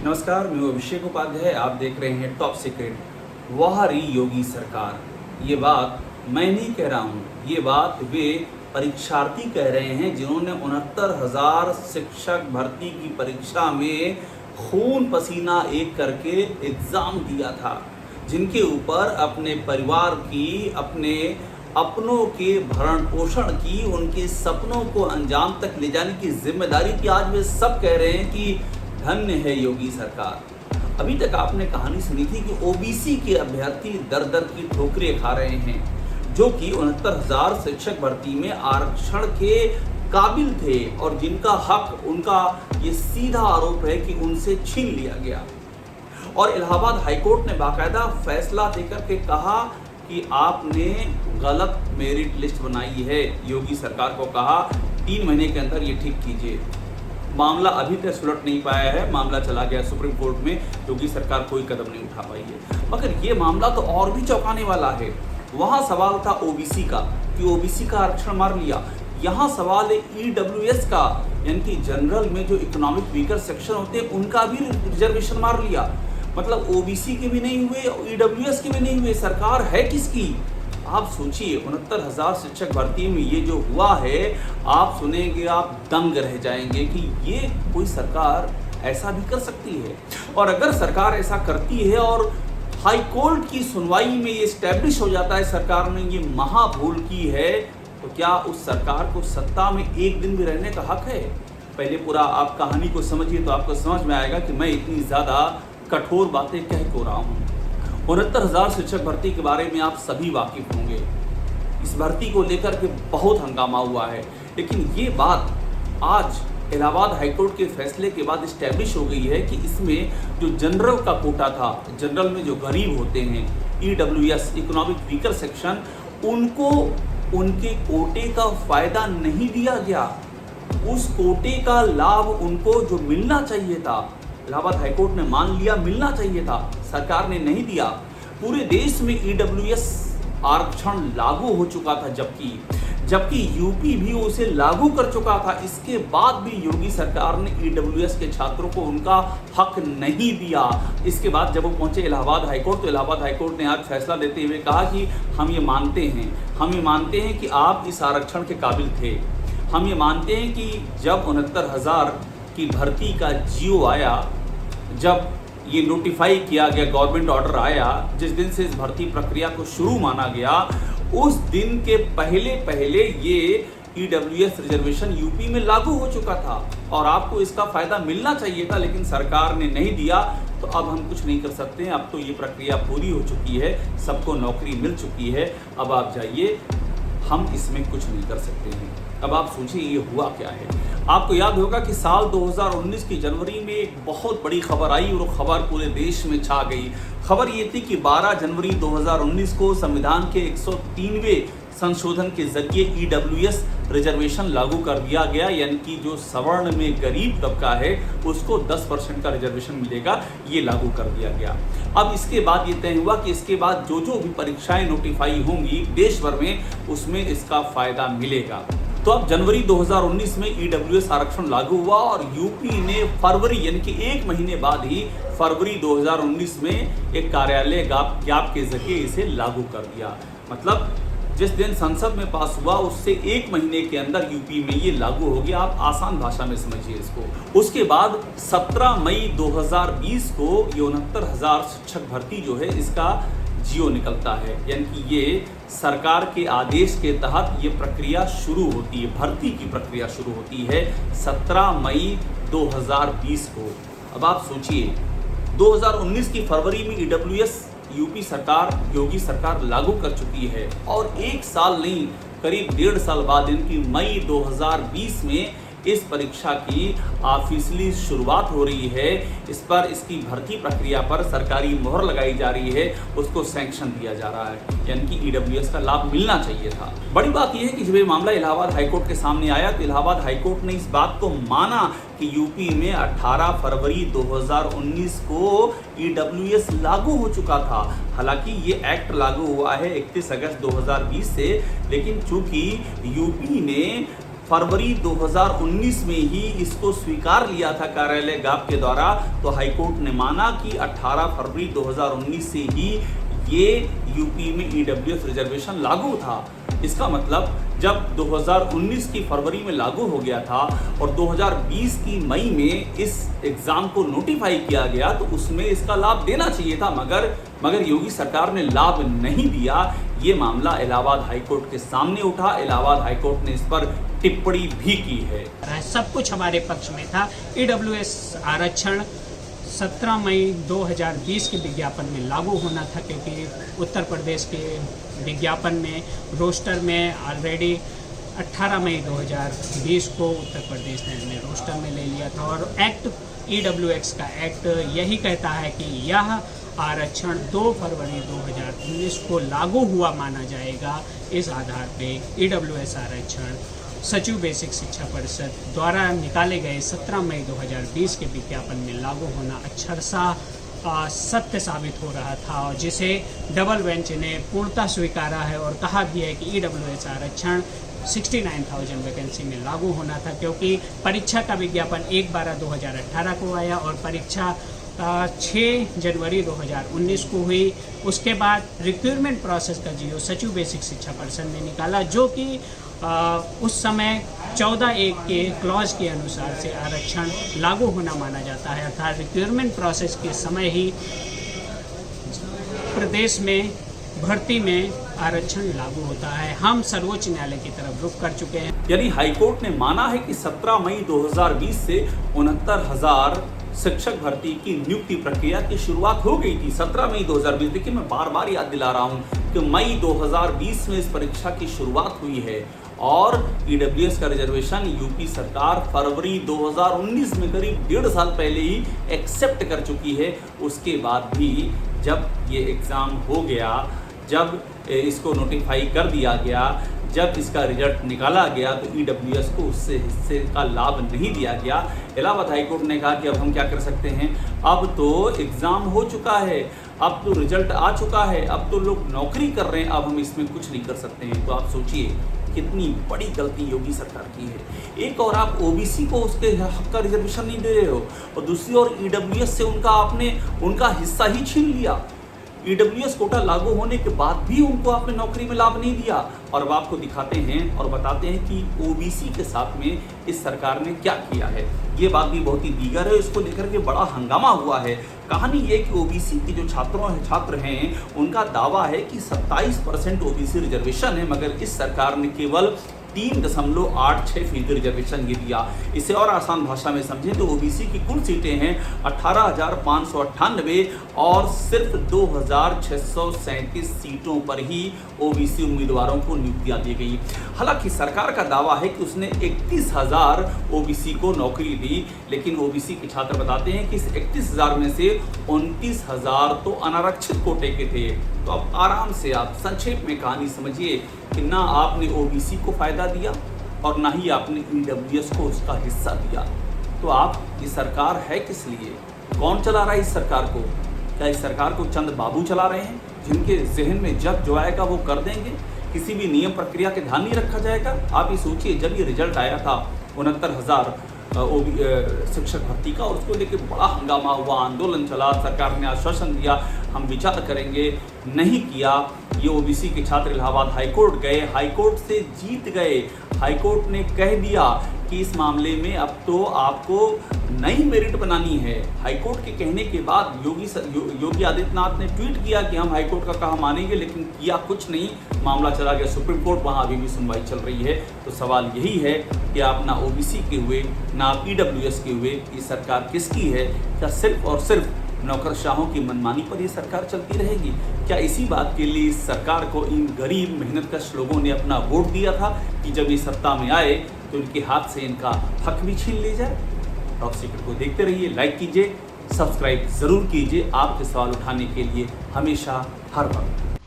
नमस्कार, मैं अभिषेक उपाध्याय। आप देख रहे हैं टॉप सीक्रेट। वह रही योगी सरकार। ये बात मैं नहीं कह रहा हूँ, ये बात वे परीक्षार्थी कह रहे हैं जिन्होंने 69,000 शिक्षक भर्ती की परीक्षा में खून पसीना एक करके एग्ज़ाम दिया था, जिनके ऊपर अपने परिवार की, अपने अपनों के भरण पोषण की, उनके सपनों को अंजाम तक ले जाने की जिम्मेदारी थी। आज वे सब कह रहे हैं कि धन्य है योगी सरकार। अभी तक आपने कहानी सुनी थी कि ओबीसी के अभ्यर्थी दर दर की ठोकरें खा रहे हैं, जो कि 69,000 शिक्षक भर्ती में आरक्षण के काबिल थे और जिनका हक, उनका ये सीधा आरोप है कि उनसे छीन लिया गया। और इलाहाबाद हाईकोर्ट ने बाकायदा फैसला देकर के कहा कि आपने गलत मेरिट लिस्ट बनाई है। योगी सरकार को कहा 3 महीने के अंदर ये ठीक कीजिए। मामला अभी तक सुलट नहीं पाया है, मामला चला गया सुप्रीम कोर्ट में। योगी सरकार कोई कदम नहीं उठा पाई है। मगर ये मामला तो और भी चौंकाने वाला है। वहाँ सवाल था ओबीसी का कि ओबीसी का आरक्षण मार लिया। यहाँ सवाल है ईडब्ल्यूएस का, यानी कि जनरल में जो इकोनॉमिक वीकर सेक्शन होते हैं उनका भी रिजर्वेशन मार लिया। मतलब ओबीसी के भी नहीं हुए, ईडब्ल्यूएस के भी नहीं हुए। सरकार है किसकी? आप सोचिए, 69,000 शिक्षक भर्ती में ये जो हुआ है, आप सुनेंगे आप दंग रह जाएंगे कि ये कोई सरकार ऐसा भी कर सकती है। और अगर सरकार ऐसा करती है और हाई कोर्ट की सुनवाई में ये स्टैब्लिश हो जाता है सरकार ने ये महाभूल की है, तो क्या उस सरकार को सत्ता में एक दिन भी रहने का हक है? पहले पूरा आप कहानी को समझिए तो आपको समझ में आएगा कि मैं इतनी ज़्यादा कठोर बातें कह क्यों रहा हूँ। 69,000 शिक्षक भर्ती के बारे में आप सभी वाकिफ होंगे। इस भर्ती को लेकर के बहुत हंगामा हुआ है, लेकिन ये बात आज इलाहाबाद हाईकोर्ट के फैसले के बाद इस्टेब्लिश हो गई है कि इसमें जो जनरल का कोटा था, जनरल में जो गरीब होते हैं, ईडब्ल्यूएस इकोनॉमिक वीकर सेक्शन, उनको उनके कोटे का फायदा नहीं दिया गया। उस कोटे का लाभ उनको जो मिलना चाहिए था, इलाहाबाद हाईकोर्ट ने मान लिया मिलना चाहिए था, सरकार ने नहीं दिया। पूरे देश में ईडब्ल्यूएस आरक्षण लागू हो चुका था, जबकि यूपी भी उसे लागू कर चुका था। इसके बाद भी योगी सरकार ने ईडब्ल्यूएस के छात्रों को उनका हक नहीं दिया। इसके बाद जब वो पहुंचे इलाहाबाद हाईकोर्ट, तो इलाहाबाद हाईकोर्ट ने आज फैसला देते हुए कहा कि हम ये मानते हैं कि आप इस आरक्षण के काबिल थे। हम ये मानते हैं कि जब 69,000 की भर्ती का जियो आया, जब ये नोटिफाई किया गया, गवर्नमेंट ऑर्डर आया, जिस दिन से इस भर्ती प्रक्रिया को शुरू माना गया, उस दिन के पहले ये ईडब्ल्यूएस रिजर्वेशन यूपी में लागू हो चुका था और आपको इसका फायदा मिलना चाहिए था, लेकिन सरकार ने नहीं दिया। तो अब हम कुछ नहीं कर सकते हैं। अब तो ये प्रक्रिया पूरी हो चुकी है, सबको नौकरी मिल चुकी है। अब आप जाइए, हम इसमें कुछ नहीं कर सकते हैं। अब आप सोचिए ये हुआ क्या है। आपको याद होगा कि साल 2019 की जनवरी में एक बहुत बड़ी खबर आई और खबर पूरे देश में छा गई। खबर ये थी कि 12 जनवरी 2019 को संविधान के 103वें संशोधन के जरिए ईडब्ल्यूएस रिजर्वेशन लागू कर दिया गया, यानी कि जो सवर्ण में गरीब तबका है उसको 10% का रिजर्वेशन मिलेगा, ये लागू कर दिया गया। अब इसके बाद ये तय हुआ कि इसके बाद जो भी परीक्षाएं नोटिफाई होंगी देश भर में, उसमें इसका फायदा मिलेगा। तो अब जनवरी 2019 में ईडब्ल्यूएस आरक्षण लागू हुआ और यूपी ने फरवरी, यानी कि 1 महीने बाद ही फरवरी 2019 में एक कार्यालय ज्ञाप के जरिए इसे लागू कर दिया। मतलब जिस दिन संसद में पास हुआ उससे 1 महीने के अंदर यूपी में ये लागू हो गया। आप आसान भाषा में समझिए इसको। उसके बाद 17 मई 2020 को ये 69,000 शिक्षक भर्ती जो है इसका जियो निकलता है, यानी कि ये सरकार के आदेश के तहत ये प्रक्रिया शुरू होती है, भर्ती की प्रक्रिया शुरू होती है 17 मई 2020 को। अब आप सोचिए 2019 की फरवरी में ईडब्ल्यूएस यूपी सरकार, योगी सरकार लागू कर चुकी है और 1 साल नहीं, करीब 1.5 साल बाद इनकी मई 2020 में इस परीक्षा की ऑफिशियली शुरुआत हो रही है। इस पर, इसकी भर्ती प्रक्रिया पर सरकारी मोहर लगाई जा रही है, उसको सैंक्शन दिया जा रहा है, यानी कि ईडब्ल्यूएस का लाभ मिलना चाहिए था। बड़ी बात यह है कि जब ये मामला इलाहाबाद हाईकोर्ट के सामने आया तो इलाहाबाद हाईकोर्ट ने इस बात को माना कि यूपी में 18 फरवरी 2019 को ईडब्ल्यूएस लागू हो चुका था। हालांकि ये एक्ट लागू हुआ है 31 अगस्त 2020 से, लेकिन चूंकि यूपी ने फरवरी 2019 में ही इसको स्वीकार लिया था कार्यालय गाप के द्वारा, तो हाईकोर्ट ने माना कि 18 फरवरी 2019 से ही ये यूपी में ईडब्ल्यूएस रिजर्वेशन लागू था। इसका मतलब जब 2019 की फरवरी में लागू हो गया था और 2020 की मई में इस एग्ज़ाम को नोटिफाई किया गया, तो उसमें इसका लाभ देना चाहिए था, मगर योगी सरकार ने लाभ नहीं दिया। ये मामला इलाहाबाद हाईकोर्ट के सामने उठा। इलाहाबाद हाईकोर्ट ने इस पर टिप्पणी भी की है। सब कुछ हमारे पक्ष में था। ईडब्ल्यूएस आरक्षण 17 मई 2020 के विज्ञापन में लागू होना था, क्योंकि उत्तर प्रदेश के विज्ञापन में रोस्टर में ऑलरेडी 18 मई 2020 को उत्तर प्रदेश ने रोस्टर में ले लिया था। और एक्ट ईडब्ल्यूएक्स का एक्ट यही कहता है कि यह आरक्षण 2 फरवरी 2019 को लागू हुआ माना जाएगा। इस आधार पे ईडब्ल्यूएस आरक्षण सचिव बेसिक शिक्षा परिषद द्वारा निकाले गए 17 मई 2020 के विज्ञापन में लागू होना अक्षरशः सत्य साबित हो रहा था, और जिसे डबल बेंच ने पूर्णतः स्वीकारा है और कहा भी है कि ईडब्ल्यूएस आरक्षण 69,000 वैकेंसी में लागू होना था, क्योंकि परीक्षा का विज्ञापन 1/12/2018 को आया और परीक्षा 6 जनवरी 2019 को हुई। उसके बाद रिक्रूटमेंट प्रोसेस का जीओ सचिव बेसिक शिक्षा परिषद ने निकाला, जो कि उस समय 14(1) के क्लॉज के अनुसार से आरक्षण लागू होना माना जाता है, अर्थात रिक्रूटमेंट प्रोसेस के समय ही प्रदेश में भर्ती में आरक्षण लागू होता है। हम सर्वोच्च न्यायालय की तरफ रुख कर चुके हैं। यानी हाईकोर्ट ने माना है कि 17 मई 2020 से 69,000 शिक्षक भर्ती की नियुक्ति प्रक्रिया की शुरुआत हो गई थी। 17 मई 2020। देखिए, मैं बार बार याद दिला रहा हूं कि मई 2020 में इस परीक्षा की शुरुआत हुई है और ईडब्ल्यूएस का रिजर्वेशन यूपी सरकार फरवरी 2019 में करीब 1.5 साल पहले ही एक्सेप्ट कर चुकी है। उसके बाद भी जब ये एग्ज़ाम हो गया, जब इसको नोटिफाई कर दिया गया, जब इसका रिजल्ट निकाला गया, तो ईडब्ल्यूएस को उससे हिस्से का लाभ नहीं दिया गया। इलाहाबाद हाईकोर्ट ने कहा कि अब हम क्या कर सकते हैं, अब तो एग्ज़ाम हो चुका है, अब तो रिजल्ट आ चुका है, अब तो लोग नौकरी कर रहे हैं, अब हम इसमें कुछ नहीं कर सकते हैं। तो आप सोचिए कितनी बड़ी गलती योगी सरकार की है। एक और आप ओबीसी को उसके हक का रिजर्वेशन नहीं दे रहे हो, और दूसरी ओर ईडब्ल्यूएस से आपने उनका हिस्सा ही छीन लिया। ईडब्ल्यूएस कोटा लागू होने के बाद भी उनको आपने नौकरी में लाभ नहीं दिया। और अब आपको दिखाते हैं और बताते हैं कि ओबीसी के साथ में इस सरकार ने क्या किया है। ये बात भी बहुत ही दीगर है, इसको लेकर के बड़ा हंगामा हुआ है। कहानी ये कि ओबीसी के जो छात्र हैं उनका दावा है कि 27% ओबीसी रिजर्वेशन है, मगर इस सरकार ने केवल 3.86% रिजर्वेशन ये दिया। इसे और आसान भाषा में समझें तो ओबीसी की कुल सीटें हैं 18,598 और सिर्फ 2,637 सीटों पर ही ओबीसी उम्मीदवारों को नियुक्तियां दी गई। हालांकि सरकार का दावा है कि उसने 31,000 ओबीसी को नौकरी दी, लेकिन ओबीसी के छात्र बताते हैं कि इस 31,000 में से 29,000 तो अनारक्षित कोटे के थे। तो अब आराम से आप संक्षेप में कहानी समझिए कि ना आपने ओबीसी को फायदा दिया और ना ही आपने ईडब्ल्यूएस को उसका हिस्सा दिया। तो आप, ये सरकार है किस लिए? कौन चला रहा है इस सरकार को? क्या इस सरकार को चंद बाबू चला रहे हैं जिनके जहन में जब जो आएगा वो कर देंगे? किसी भी नियम प्रक्रिया के ध्यान नहीं रखा जाएगा? आप ये सोचिए, जब ये रिजल्ट आया था 69,000 शिक्षक भर्ती का, और उसको लेकर बड़ा हंगामा हुआ, आंदोलन चला, सरकार ने आश्वासन दिया हम विचार करेंगे, नहीं किया। ये ओबीसी के छात्र इलाहाबाद हाईकोर्ट गए, हाईकोर्ट से जीत गए। हाईकोर्ट ने कह दिया कि इस मामले में अब तो आपको नई मेरिट बनानी है। हाईकोर्ट के कहने के बाद योगी आदित्यनाथ ने ट्वीट किया कि हम हाईकोर्ट का कहा मानेंगे, लेकिन किया कुछ नहीं। मामला चला गया सुप्रीम कोर्ट, वहाँ अभी भी सुनवाई चल रही है। तो सवाल यही है कि आप ना ओबीसी के हुए ना आप ईडब्ल्यूएस के हुए, ये सरकार किसकी है? क्या सिर्फ और सिर्फ नौकरशाहों की मनमानी पर ये सरकार चलती रहेगी? क्या इसी बात के लिए इस सरकार को इन गरीब मेहनतकश लोगों ने अपना वोट दिया था कि जब ये सत्ता में आए तो उनके हाथ से इनका हक भी छीन ले जाए? टॉप सीक्रेट को देखते रहिए, लाइक कीजिए, सब्सक्राइब जरूर कीजिए आपके सवाल उठाने के लिए हमेशा हर वक्त।